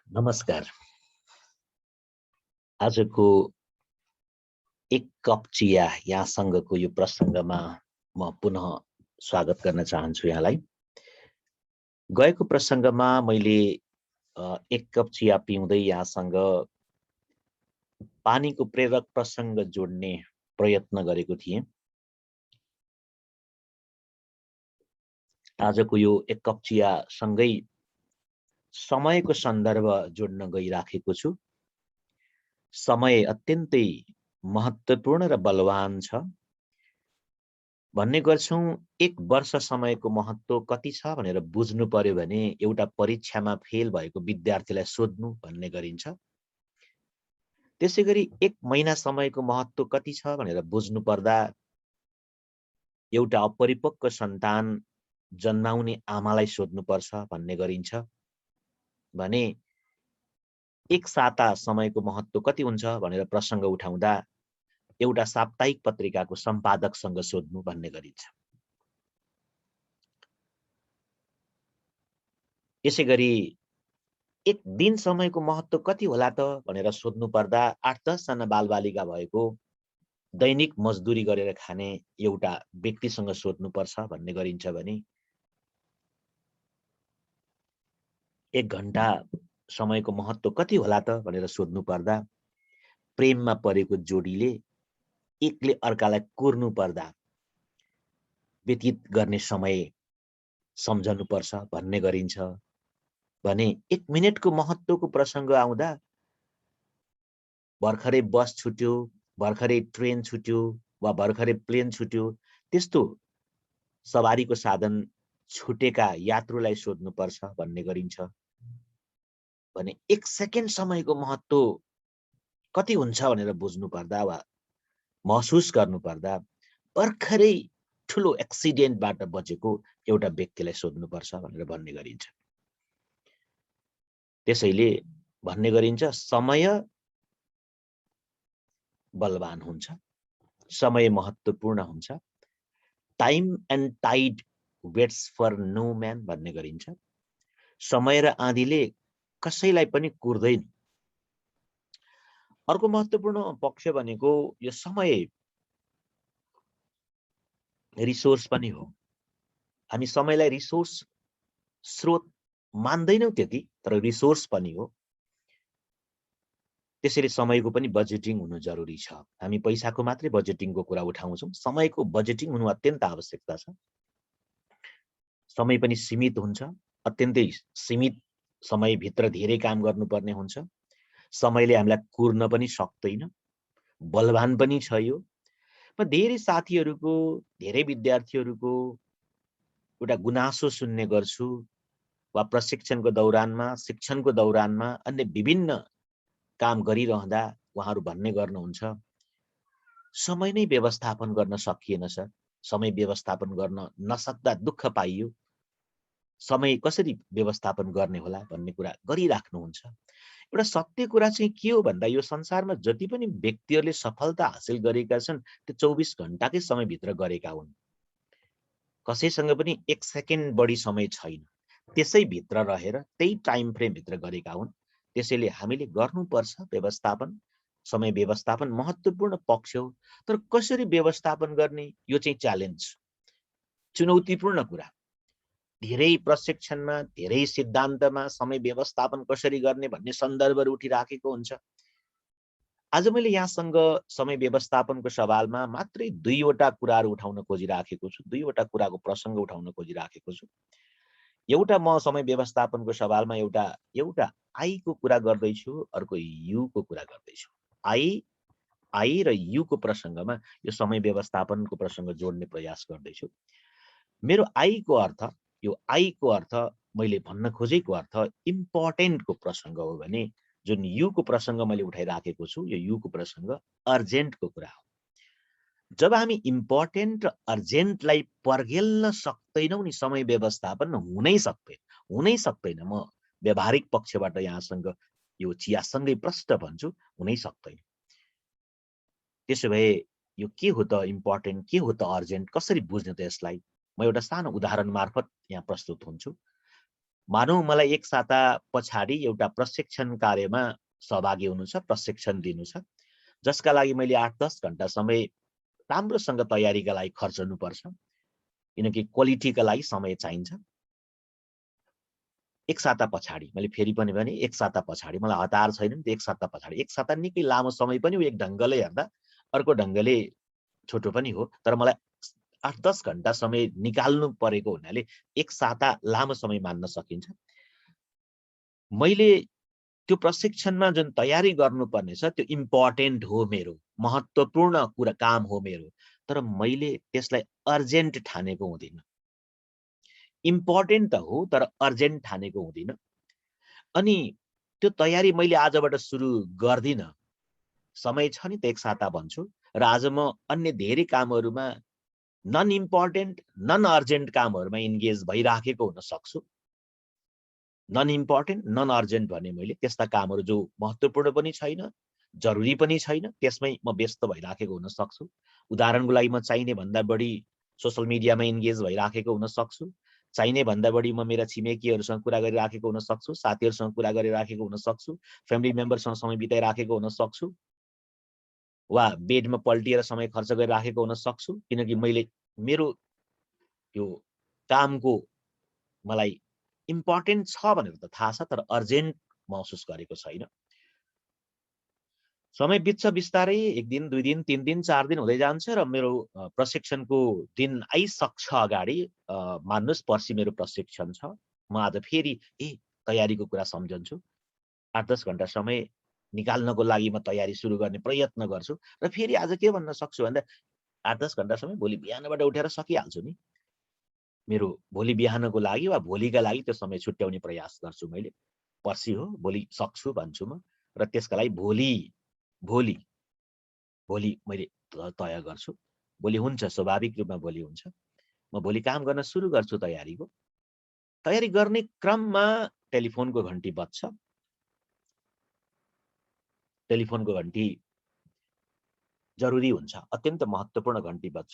नमस्कार। आजको एक कप चिया यहाँसँगको यो प्रसङ्गमा म पुनः स्वागत गर्न चाहन्छु यहाँलाई। गएको प्रसङ्गमा मैले एक कप चिया पिउँदै यहाँसँग पानीको प्रेरक प्रसङ्ग जोड्ने प्रयत्न गरेको थिएँ। आजको यो एक कप चियासँगै समयको सन्दर्भ जोड्न गइराखेको छु। समय अत्यन्तै महत्त्वपूर्ण र बलवान छ। भन्ने गर्छौं एक वर्ष समयको महत्त्व कति छ भनेर बुझ्नु पर्यो भने एउटा परीक्षामा फेल भएको विद्यार्थीलाई सोध्नु भन्ने गरिन्छ। त्यसैगरी एक महिना समयको महत्त्व कति छ भनेर बुझ्नु पर्दा एउटा अपरिपक्व सन्तान जन्माउने आमालाई सोध्नुपर्छ भन्ने गरिन्छ। भने एक साता समयको महत्त्व कति हुन्छ भनेर प्रसङ्ग उठाउँदा एउटा साप्ताहिक पत्रिकाको सम्पादकसँग सोध्नु भन्ने गरिन्छ। यसैगरी एक दिन समयको महत्त्व कति होला त भनेर सोध्नु पर्दा 8-10 जना बालबालिका भएको दैनिक मजदुरी गरेर खाने एउटा व्यक्तिसँग सोध्नुपर्छ भन्ने गरिन्छ। भने 1 घण्टा समयको महत्त्व कति होला त भनेर सोध्नु पर्दा प्रेममा परेको जोडीले एकले अर्कालाई कोर्नु पर्दा व्यतीत गर्ने समय सम्झनुपर्छ भन्ने गरिन्छ। भने 1 मिनेटको महत्त्वको प्रसङ्ग आउँदा भर्खरै बस छुट्यो, भर्खरै ट्रेन छुट्यो वा भर्खरै प्लेन छुट्यो, त्यस्तो सवारीको साधन छुटेका यात्रुलाई सोध्नुपर्छ भन्ने गरिन्छ। भने 1 सेकेन्ड समयको महत्त्व कति हुन्छ भनेर बुझ्नु पर्दा वा महसुस गर्नु पर्दा भर्खरै ठुलो एक्सिडेन्टबाट बचेको एउटा व्यक्तिलाई सोध्नुपर्छ भनेर भन्ने गरिन्छ। त्यसैले भन्ने गरिन्छ समय बलवान हुन्छ, समय महत्त्वपूर्ण हुन्छ। Time and tide waits for no man भन्ने गरिन्छ। समय र आँधीले कसैलाई पनि कुर्दैन। अर्को महत्त्वपूर्ण पक्ष भनेको यो समय रिसोर्स पनि हो। हामी समयलाई रिसोर्स स्रोत मान्दैनौँ त्यति, तर रिसोर्स पनि हो। त्यसैले समयको पनि बजेटिङ हुनु जरुरी छ। हामी पैसाको मात्रै बजेटिङको कुरा उठाउँछौँ, समयको बजेटिङ हुनु अत्यन्त आवश्यकता छ। समय पनि सीमित हुन्छ, अत्यन्तै सीमित समयभित्र धेरै काम गर्नुपर्ने हुन्छ। समयले हामीलाई कुर्न पनि सक्दैन, बलवान पनि छ यो। म धेरै साथीहरूको, धेरै विद्यार्थीहरूको एउटा गुनासो सुन्ने गर्छु वा प्रशिक्षणको दौरानमा, शिक्षणको दौरानमा अन्य विभिन्न काम गरिरहँदा उहाँहरू भन्ने गर्नुहुन्छ, समय नै व्यवस्थापन गर्न सकिएन सर, समय व्यवस्थापन गर्न नसक्दा दुःख पाइयो, समय कसरी व्यवस्थापन गर्ने होला भन्ने कुरा गरिराख्नुहुन्छ। एउटा सत्य कुरा चाहिँ के हो भन्दा यो संसारमा जति पनि व्यक्तिहरूले सफलता हासिल गरेका छन् त्यो 24 घण्टाकै समयभित्र गरेका हुन्। कसैसँग पनि 1 सेकेन्ड बढी समय छैन, त्यसै भित्र रहेर त्यही टाइम फ्रेम भित्र गरेका हुन्। त्यसैले हामीले गर्नुपर्छ व्यवस्थापन। समय व्यवस्थापन महत्त्वपूर्ण पक्ष हो, तर कसरी व्यवस्थापन गर्ने यो चाहिँ च्यालेन्ज, चुनौतीपूर्ण कुरा। धेरै प्रशिक्षणमा, धेरै सिद्धान्तमा समय व्यवस्थापन कसरी गर्ने भन्ने सन्दर्भहरू उठिराखेको हुन्छ। आज मैले यहाँसँग समय व्यवस्थापनको सवालमा मात्रै 2 वटा कुराहरू उठाउन खोजिराखेको छु, 2 वटा कुराको प्रसङ्ग उठाउन खोजिराखेको छु। एउटा म समय व्यवस्थापनको सवालमा एउटा आईको कुरा गर्दैछु, अर्को युको कुरा गर्दैछु। आई र युको प्रसङ्गमा यो समय व्यवस्थापनको प्रसङ्ग जोड्ने प्रयास गर्दैछु। मेरो आईको अर्थ, यो आईको अर्थ मैले भन्न खोजेको अर्थ इम्पोर्टेन्टको प्रसङ्ग हो भने जुन युको प्रसङ्ग मैले उठाइराखेको छु, यो युको प्रसङ्ग अर्जेन्टको कुरा हो। जब हामी इम्पोर्टेन्ट र अर्जेन्टलाई पर्गेल्न सक्दैनौँ नि समय व्यवस्थापन हुनै सक्दैन। म व्यावहारिक पक्षबाट यहाँसँग यो चियासँगै प्रष्ट भन्छु, हुनै सक्दैन। त्यसो भए यो के हो त इम्पोर्टेन्ट, के हो त अर्जेन्ट, कसरी बुझ्ने त यसलाई? म एउटा सानो उदाहरण मार्फत यहाँ प्रस्तुत हुन्छु। मानौ मलाई एक साता पछाडि एउटा प्रशिक्षण कार्यमा सहभागी हुनु छ, प्रशिक्षण दिनु छ, जसका लागि मैले 8-10 घण्टा समय राम्रोसँग तयारीका लागि खर्चनु पर्छ, किनकि क्वालिटीका लागि समय चाहिन्छ। एक साता पछाडि मैले फेरि पनि भने एक साता पछाडि, मलाई हतार छैन नि, एक साता पछाडि। एक साता निकै लामो समय पनि हो एक ढङ्गले हेर्दा, अर्को ढङ्गले छोटो पनि हो, तर मलाई 8-10 घण्टा समय निकाल्नु परेको हुनाले एक साता लामो समय मान्न सकिन्छ। मैले त्यो प्रशिक्षणमा जुन तयारी गर्नुपर्ने छ त्यो इम्पोर्टेन्ट हो, मेरो महत्त्वपूर्ण कुरा काम हो मेरो, तर मैले त्यसलाई अर्जेन्ट ठानेको हुँदिन। इम्पोर्टेन्ट त हो तर अर्जेन्ट ठानेको हुँदिन। अनि त्यो तयारी मैले आजबाट सुरु गर्दिन। समय छ नि त एक साता भन्छु, र आज म अन्य धेरै कामहरुमा नन इम्पोर्टेन्ट नन अर्जेन्ट कामहरुमा इन्गेज भइराखेको हुन सक्छु। नन इम्पोर्टेन्ट नन अर्जेन्ट भने मैले त्यस्ता कामहरु जो महत्त्वपूर्ण पनि छैन, जरुरी पनि छैन, त्यसमै म व्यस्त भइराखेको हुन सक्छु। उदाहरणको लागि म चाहिने भन्दा बढी सोशल मिडियामा इन्गेज भइराखेको हुन सक्छु। चाहिने भन्दा बढी म मेरा छिमेकीहरुसँग कुरा गरिराखेको हुन सक्छु, साथीहरुसँग कुरा गरिराखेको हुन सक्छु, फ्यामिली मेम्बरसँग समय बिताइराखेको हुन सक्छु, वा बेडमा पल्टिएर समय खर्च गरिराखेको हुन सक्छु, किनकि मैले मेरो यो कामको मलाई इम्पोर्टेन्ट छ भनेर त थाहा छ, तर अर्जेन्ट महसुस गरेको छैन। समय बित्छ बिस्तारै, 1 दिन 2 दिन 3 दिन 4 दिन हुँदै जान्छ र मेरो प्रशिक्षणको दिन आइसक्छ अगाडि, मान्नुस् पर्सि मेरो प्रशिक्षण छ। म आज फेरि तयारीको कुरा सम्झन्छु। 8-10 घण्टा समय निकाल्नको लागि म तयारी सुरु गर्ने प्रयत्न गर्छु, र फेरि आज के भन्न सक्छु भन्दा 8-10 घण्टा समय भोलि बिहानबाट उठेर सकिहाल्छु नि। मेरो भोलि बिहानको लागि वा भोलिका लागि त्यो समय छुट्याउने प्रयास गर्छु मैले। पर्सि हो, भोलि सक्छु भन्छु म, र त्यसका लागि भोलि मैले तय गर्छु। भोलि हुन्छ, स्वाभाविक रूपमा भोलि हुन्छ। म भोलि काम गर्न सुरु गर्छु तयारीको। तयारी गर्ने क्रममा टेलिफोनको घण्टी बज्छ। टेलिफोनको घण्टी जरुरी हुन्छ, अत्यन्त महत्त्वपूर्ण घण्टी बज्छ।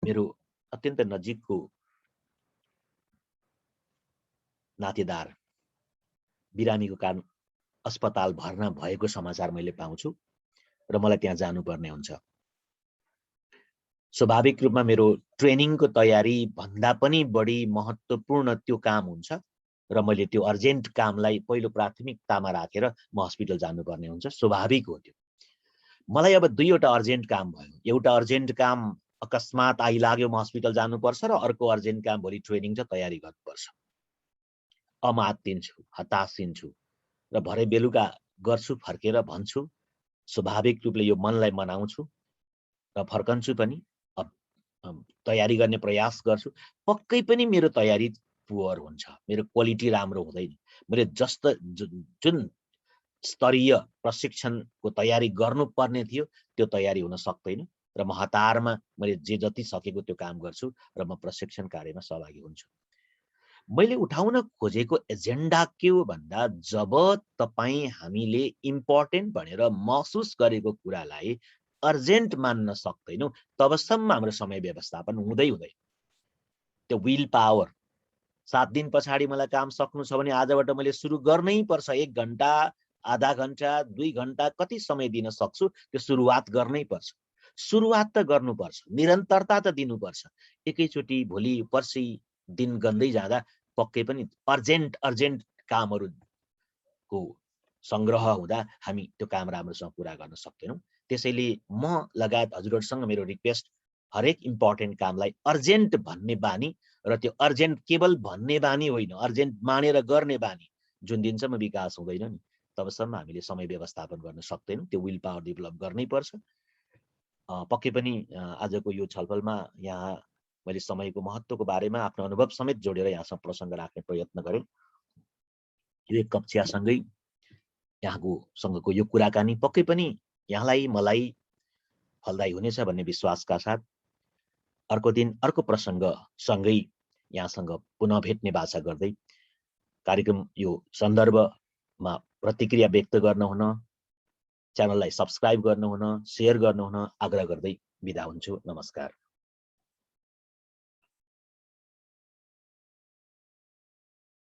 मेरो अत्यन्त नजिकको नातेदार बिरामीको कारण अस्पताल भर्ना भएको समाचार मैले पाउँछु र मलाई त्यहाँ जानुपर्ने हुन्छ। स्वाभाविक रूपमा मेरो ट्रेनिङको तयारी भन्दा पनि बढी महत्त्वपूर्ण त्यो काम हुन्छ, र मैले त्यो अर्जेन्ट कामलाई पहिलो प्राथमिकतामा राखेर म हस्पिटल जानुपर्ने हुन्छ। स्वाभाविक हो त्यो। मलाई अब 2 वटा अर्जेन्ट काम भयो। एउटा अर्जेन्ट काम अकस्मात आइलाग्यो, म हस्पिटल जानुपर्छ, र अर्को अर्जेन्ट काम भोलि ट्रेनिङ छ, तयारी गर्नुपर्छ। अमात्तिन्छु, हताशिन्छु, र भरे बेलुका गर्छु, फर्केर भन्छु। स्वाभाविक रूपले यो मनलाई मनाउँछु र फर्कन्छु पनि, तयारी गर्ने प्रयास गर्छु। पक्कै पनि मेरो तयारी पुअर हुन्छ, मेरो क्वालिटी राम्रो हुँदैन। मैले जुन स्तरीय प्रशिक्षणको तयारी गर्नुपर्ने थियो त्यो तयारी हुन सक्दैन, र म हतारमा मैले जे जति सकेको त्यो काम गर्छु, र म प्रशिक्षण कार्यमा सहभागी हुन्छु। मैले उठाउन खोजेको एजेन्डा के हो भन्दा, जब तपाई हामीले इम्पोर्टेन्ट भनेर महसुस गरेको कुरालाई अर्जेन्ट मान्न सक्दैनौ, तबसम्म हाम्रो समय व्यवस्थापन हुँदैन। त्यो विल पावर, 7 दिन पछाडि मलाई काम सक्नु छ भने आजबाट मैले सुरु गर्नै पर्छ। 1 घण्टा, आधा घण्टा, 2 घण्टा कति समय दिन सक्छु, त्यो सुरुवात गर्नै पर्छ। सुरुवात त गर्नुपर्छ, निरन्तरता त दिनुपर्छ। एकैचोटि भोलि पर्सि दिन गन्दै जाँदा पक्कै पनि अर्जेन्ट कामहरुको संग्रह हुँदा हामी त्यो काम राम्रोसँग पूरा गर्न सक्दैनौं। त्यसैले म लगायत हजुरहरुसँग मेरो रिक्वेस्ट, हरेक इम्पोर्टेन्ट कामलाई अर्जेन्ट भन्ने बानी, र त्यो अर्जेन्ट केवल भन्ने बानी होइन, अर्जेन्ट मानेर गर्ने बानी जुन दिनसम्म विकास हुँदैन नि, तबसम्म हामीले समय व्यवस्थापन गर्न सक्दैनौं। त्यो विल पावर डेभलप गर्नै पर्छ। पक्कै पनि आजको यो छलफलमा यहाँ मैले समयको महत्त्वको बारेमा आफ्नो अनुभव समेत जोडेर यहाँसँग प्रसङ्ग राख्ने प्रयत्न गरेँ। यो एक कक्षासँगै यहाँको यो कुराकानी पक्कै पनि यहाँलाई मलाई फलदायी हुनेछ भन्ने विश्वासका साथ अर्को दिन अर्को प्रसङ्ग सँगै यहाँसँग पुनः भेट्ने बाचा गर्दै कार्यक्रम यो सन्दर्भमा प्रतिक्रिया व्यक्त गर्नुहुन, च्यानललाई सब्स्क्राइब गर्नुहुन, शेयर गर्नुहुन आग्रह गर्दै बिदा हुन्छु। नमस्कार।